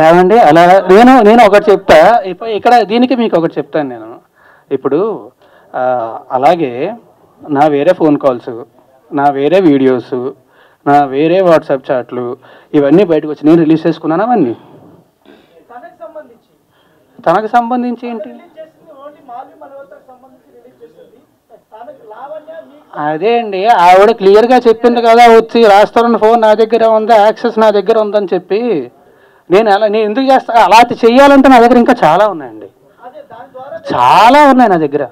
ఏమండి అలా నేను ఒకటి చెప్తా. ఇక్కడ దీనికి మీకు ఒకటి చెప్తాను నేను. ఇప్పుడు అలాగే నా వేరే ఫోన్ కాల్స్, నా వేరే వీడియోస్, నా వేరే వాట్సాప్ చాట్లు ఇవన్నీ బయటకు వచ్చి నేను రిలీజ్ చేసుకున్నాను. అవన్నీ తనకు సంబంధించి ఏంటి? అదే అండి, ఆవిడ క్లియర్గా చెప్పింది కదా, వచ్చి రాస్తారన్న ఫోన్ నా దగ్గర ఉంది, యాక్సెస్ నా దగ్గర ఉందని చెప్పి. నేను ఎందుకు చేస్తా? అలా చెయ్యాలంటే నా దగ్గర ఇంకా చాలా ఉన్నాయండి, చాలా ఉన్నాయి నా దగ్గర.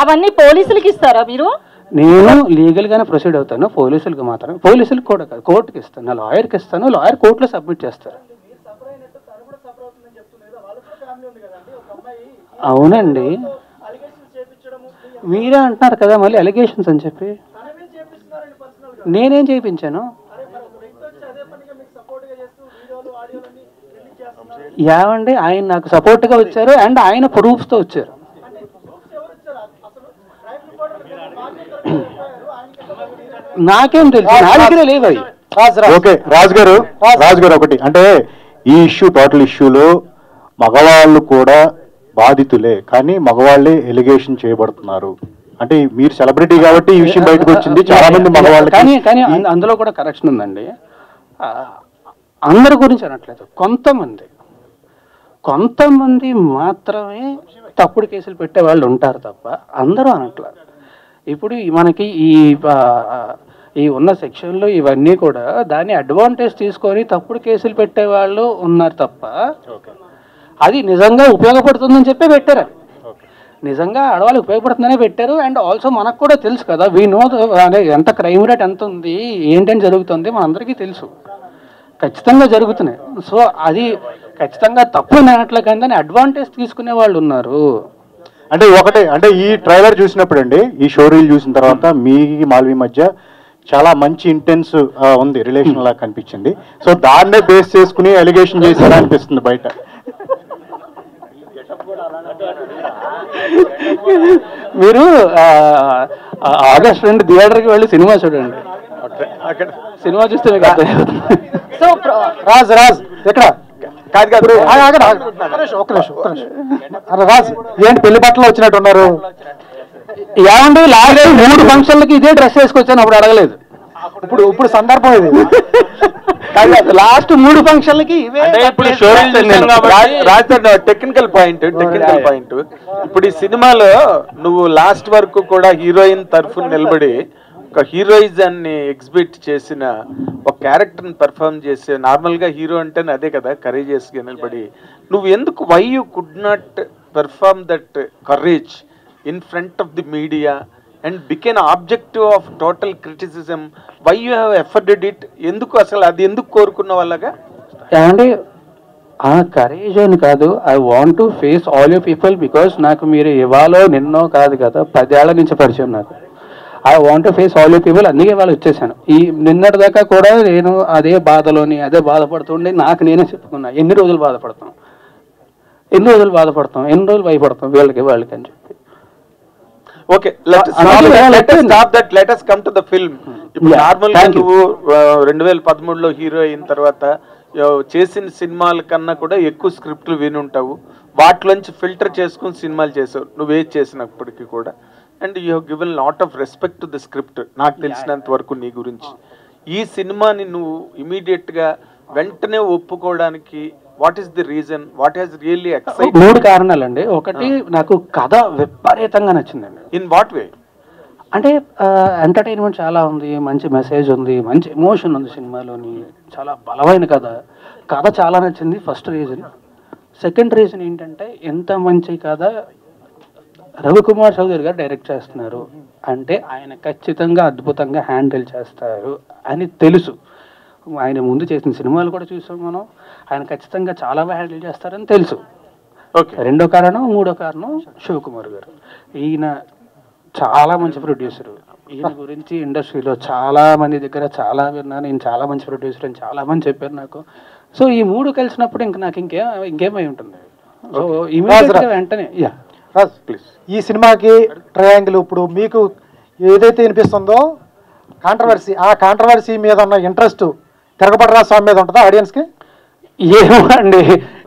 అవన్నీ పోలీసులకి ఇస్తారా మీరు? నేను లీగల్గానే ప్రొసీడ్ అవుతాను. పోలీసులకు మాత్రం, పోలీసులకు కూడా కాదు, కోర్టుకి ఇస్తాను, నా లాయర్కి ఇస్తాను, లాయర్ కోర్టులో సబ్మిట్ చేస్తారు. అవునండి, మీరే అంటున్నారు కదా మళ్ళీ అలిగేషన్స్ అని చెప్పి. నేనేం చేయించాను? ఏమండి, ఆయన నాకు సపోర్ట్గా వచ్చారు అండ్ ఆయన ప్రూఫ్స్తో వచ్చారు. నాకేం తెలుసు, నా దగ్గర లేవు అవి. ఓకే రాజు గారు ఒకటి అంటే ఈ ఇష్యూ, టోటల్ ఇష్యూలో మగవాళ్ళు కూడా బాధితులే, కానీ మగవాళ్ళే ఎలిగేషన్ చేయబడుతున్నారు. అంటే మీరు సెలబ్రిటీ కాబట్టి ఈ విషయం బయటకు వచ్చింది, చాలా మంది మగవాళ్ళు. కానీ అందులో కూడా కరెక్షన్ ఉందండి. అందరి గురించి అనట్లేదు, కొంతమంది మాత్రమే తప్పుడు కేసులు పెట్టే వాళ్ళు ఉంటారు తప్ప అందరూ అనట్లేదు. ఇప్పుడు మనకి ఈ ఉన్న సెక్షన్లో ఇవన్నీ కూడా దాన్ని అడ్వాంటేజ్ తీసుకొని తప్పుడు కేసులు పెట్టే వాళ్ళు ఉన్నారు తప్ప అది నిజంగా ఉపయోగపడుతుందని చెప్పి పెట్టారు. అది నిజంగా ఆడవాళ్ళకి ఉపయోగపడుతుందనే పెట్టారు. అండ్ ఆల్సో మనకు కూడా తెలుసు కదా, వీ నో ఎంత క్రైమ్ రేట్ ఎంత ఉంది, ఏంటని జరుగుతుంది మనందరికీ తెలుసు, ఖచ్చితంగా జరుగుతున్నాయి. సో అది ఖచ్చితంగా తప్పు అనట్లే, కానీ దాన్ని అడ్వాంటేజ్ తీసుకునే వాళ్ళు ఉన్నారు. అంటే ఒకటే, అంటే ఈ ట్రైలర్ చూసినప్పుడు అండి, ఈ షో రీల్ చూసిన తర్వాత మీ మాల్వి మధ్య చాలా మంచి ఇంటెన్స్ ఉంది, రిలేషన్ లాగా కనిపించింది. సో దాన్నే బేస్ చేసుకుని ఎలిగేషన్ చేశారా అనిపిస్తుంది బయట. మీరు ఆగస్ట్ 2 థియేటర్కి వెళ్ళి సినిమా చూడండి, సినిమా చూస్తే మీకు అర్థమవుతుంది. సో రాజ్ ఎక్కడ ఒక్క నిమిషం రాజ్, ఏంటి పెళ్లి బట్టలు వచ్చినట్టు ఉన్నారు? ఏమండి, లాస్ట్ 3 ఫంక్షన్లకి ఇదే డ్రెస్ వేసుకొచ్చాను, అప్పుడు అడగలేదు. ఇప్పుడు సందర్భం ఇది. లాస్ట్ 3 ఫంక్షన్లకి ఇవే. టెక్నికల్ పాయింట్ ఇప్పుడు ఈ సినిమాలో నువ్వు లాస్ట్ వరకు కూడా హీరోయిన్ తరఫున నిలబడి ఒక హీరోయిజాన్ని ఎగ్జిబిట్ చేసిన ఒక క్యారెక్టర్ని పెర్ఫార్మ్ చేసే, నార్మల్గా హీరో అంటేనే అదే కదా, కరేజియస్గా నిలబడి నువ్వు ఎందుకు, why you could not perform that courage in front of the media and become objective of total criticism? Why you have efforted it? ఎందుకు అసలు అది ఎందుకు కోరుకున్న వాళ్ళగా? ఏమండి, కరేజ్ అని కాదు, I want to face all you people, because నాకు మీరు ఇవాళ నిన్నో కాదు కదా, 10 ఏళ్ల నుంచి పరిచయం నాకు. I want to face all you people, అందుకే వాళ్ళు వచ్చేసాను. ఈ నిన్నటి దాకా కూడా నేను అదే బాధపడుతుండే నాకు నేనే చెప్పుకున్నా, ఎన్ని రోజులు బాధపడతాం, ఎన్ని రోజులు భయపడతాం వాళ్ళకి అని చెప్పి. Okay, let us come to the film. ఇప్పుడు నార్మల్గా నువ్వు 2013లో హీరో అయిన తర్వాత చేసిన సినిమాల కన్నా కూడా ఎక్కువ స్క్రిప్ట్లు వినుంటావు, వాటిలోంచి ఫిల్టర్ చేసుకుని సినిమాలు చేసావు నువ్వేది చేసినప్పటికీ కూడా. And you have given lot of respect to the script, నాకు తెలిసినంత వరకు నీ గురించి. ఈ సినిమాని నువ్వు ఇమీడియట్గా వెంటనే ఒప్పుకోవడానికి what is the reason? What has really excited? 3 కారణాలండి. ఒకటి, నాకు కథ విపరీతంగా నచ్చిందండి. In what way? అంటే ఎంటర్టైన్మెంట్ చాలా ఉంది, మంచి మెసేజ్ ఉంది, మంచి ఎమోషన్ ఉంది సినిమాలోని, చాలా బలమైన కథ చాలా నచ్చింది. First reason. సెకండ్ రీజన్ ఏంటంటే, ఎంత మంచి కథ రవికుమార్ చౌదరి గారు డైరెక్ట్ చేస్తున్నారు అంటే ఆయన ఖచ్చితంగా అద్భుతంగా హ్యాండిల్ చేస్తారు అని తెలుసు. ఆయన ముందు చేసిన సినిమాలు కూడా చూసాం మనం, ఆయన ఖచ్చితంగా చాలా బాగా హ్యాండిల్ చేస్తారని తెలుసు. ఓకే. 2వ కారణం, 3వ కారణం శివకుమార్ గారు. ఈయన చాలా మంచి ప్రొడ్యూసరు. ఈయన గురించి ఇండస్ట్రీలో చాలా మంది దగ్గర చాలా విన్నాను, ఈయన చాలా మంచి ప్రొడ్యూసర్ అని చాలా మంది చెప్పారు నాకు. సో ఈ 3 కలిసినప్పుడు నాకు ఇంకేమై ఉంటుంది. సో ఇమీడియట్గా వెంటనే ప్లీజ్. ఈ సినిమాకి ట్రయాంగిల్ ఇప్పుడు మీకు ఏదైతే వినిపిస్తుందో కాంట్రవర్సీ, ఆ కాంట్రవర్సీ మీద ఉన్న ఇంట్రెస్ట్ తిరగబడరా స్వామి మీద ఉంటుందా ఆడియన్స్కి? ఏమో అండి,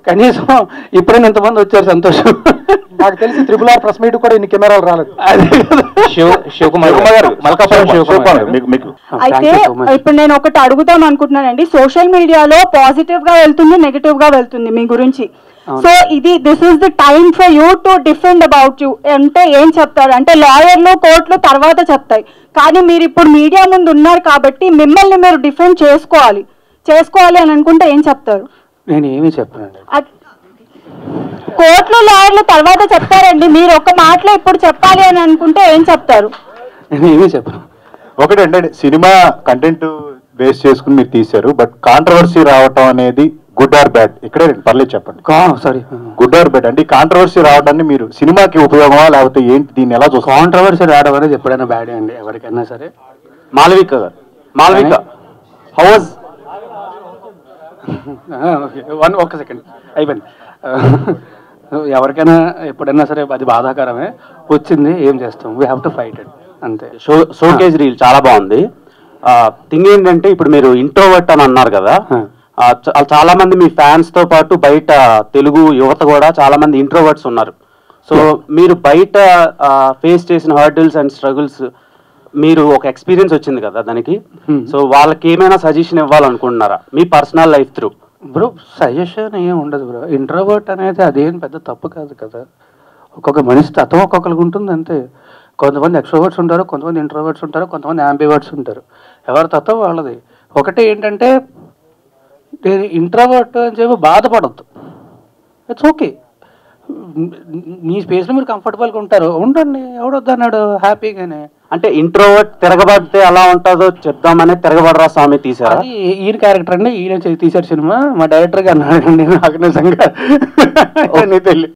కనీసం ఇప్పుడైనా ఎంతమంది వచ్చారు, సంతోషం. నాకు తెలిసి త్రిపుల్ ఆర్ ప్రెస్ మీట్ కూడా ఇన్ని కెమెరాలు రాలేదు. అదే కదా. శివకుమార్ గారు, మల్కాపురం శివకుమార్ గారు, మీకు అయితే ఇప్పుడు నేను ఒకటి అడుగుదాం అనుకుంటున్నానండి. సోషల్ మీడియాలో పాజిటివ్ గా వెళ్తుంది, నెగటివ్ గా వెళ్తుంది మీ గురించి. So this is the time for you to defend about you అంటే ఏం చెప్తారు? అంటే లాయర్లు, కోర్టులు తర్వాత చెప్తాయి, కానీ మీరు ఇప్పుడు మీడియా ముందు ఉన్నారు కాబట్టి మిమ్మల్ని మీరు డిఫెండ్ చేసుకోవాలి అని అనుకుంటే ఏం చెప్తారు? నేను ఏమీ చెప్పానండి. కోర్టులు, లాయర్లు తర్వాత చెప్తారండి, మీరు ఒక మాటలో ఇప్పుడు చెప్పాలి అని అనుకుంటే ఏం చెప్తారు? నేను ఏమీ చెప్పను. ఒకటి అంటే సినిమా కంటెంట్ బేస్ చేసుకుని మీరు తీశారు, బట్ కాంట్రవర్సీ రావటం అనేది గుడ్ ఆర్ బ్యాడ్? ఇక్కడే పర్లేదు చెప్పండి. సారీ, గుడ్ ఆర్ బ్యాడ్ అంటే కాంట్రవర్సీ రావడాన్ని మీరు సినిమాకి ఉపయోగమా లేకపోతే ఏంటి, దీన్ని ఎలా చూస్తారు? కాంట్రవర్సీ రావడం అనేది ఎప్పుడైనా బ్యాడే అండి, ఎవరికైనా సరే. మాలవిక గారు, మాలవిక హౌస్ ఒక్క సెకండ్ అయిపోయింది. ఎవరికైనా ఎప్పుడైనా సరే అది బాధాకరమే, వచ్చింది, ఏం చేస్తాం, we have to fight it, అంతే. షోకేజ్ రీల్ చాలా బాగుంది. థింగ్ ఏంటంటే ఇప్పుడు మీరు ఇంట్రోవర్ట్ అని అన్నారు కదా, చాలా మంది మీ ఫ్యాన్స్ తో పాటు బయట తెలుగు యువత కూడా చాలా మంది ఇంట్రోవర్ట్స్ ఉన్నారు. సో మీరు బయట ఫేస్ చేసిన హర్డిల్స్ అండ్ స్ట్రగుల్స్, మీరు ఒక ఎక్స్పీరియన్స్ వచ్చింది కదా దానికి, సో వాళ్ళకి ఏమైనా సజెషన్ ఇవ్వాలనుకుంటున్నారా మీ personal life through? Bro suggestion ఏం ఉండదు బ్రో. ఇంట్రోవర్ట్ అనేది అదేం పెద్ద తప్పు కాదు కదా. ఒక్కొక్క మనిషి తత్వం ఒక్కొక్కరికి ఉంటుంది అంతే. కొంతమంది ఎక్స్ట్రోవర్ట్స్ ఉంటారు, కొంతమంది ఇంట్రోవర్ట్స్ ఉంటారు, కొంతమంది యాంబివర్ట్స్ ఉంటారు. ఎవరి తత్వం వాళ్ళది. ఒకటి ఏంటంటే ఇంట్రోవర్ట్ అని చెప్పి బాధపడద్దు, ఇట్స్ ఓకే. మీ స్పేస్లో మీరు కంఫర్టబుల్గా ఉంటారు, ఉండండి, ఎవడొద్దు అన్నాడు, హ్యాపీగానే. అంటే ఇంట్రోవర్ట్ తిరగబడితే ఎలా ఉంటుందో చెప్దామనే తిరగబడరా స్వామి తీసారు. అది ఈయన క్యారెక్టర్ అండి, ఈయన తీశారు సినిమా. మా డైరెక్టర్గా అన్నాడండి, నాకు నిజంగా తెలియదు.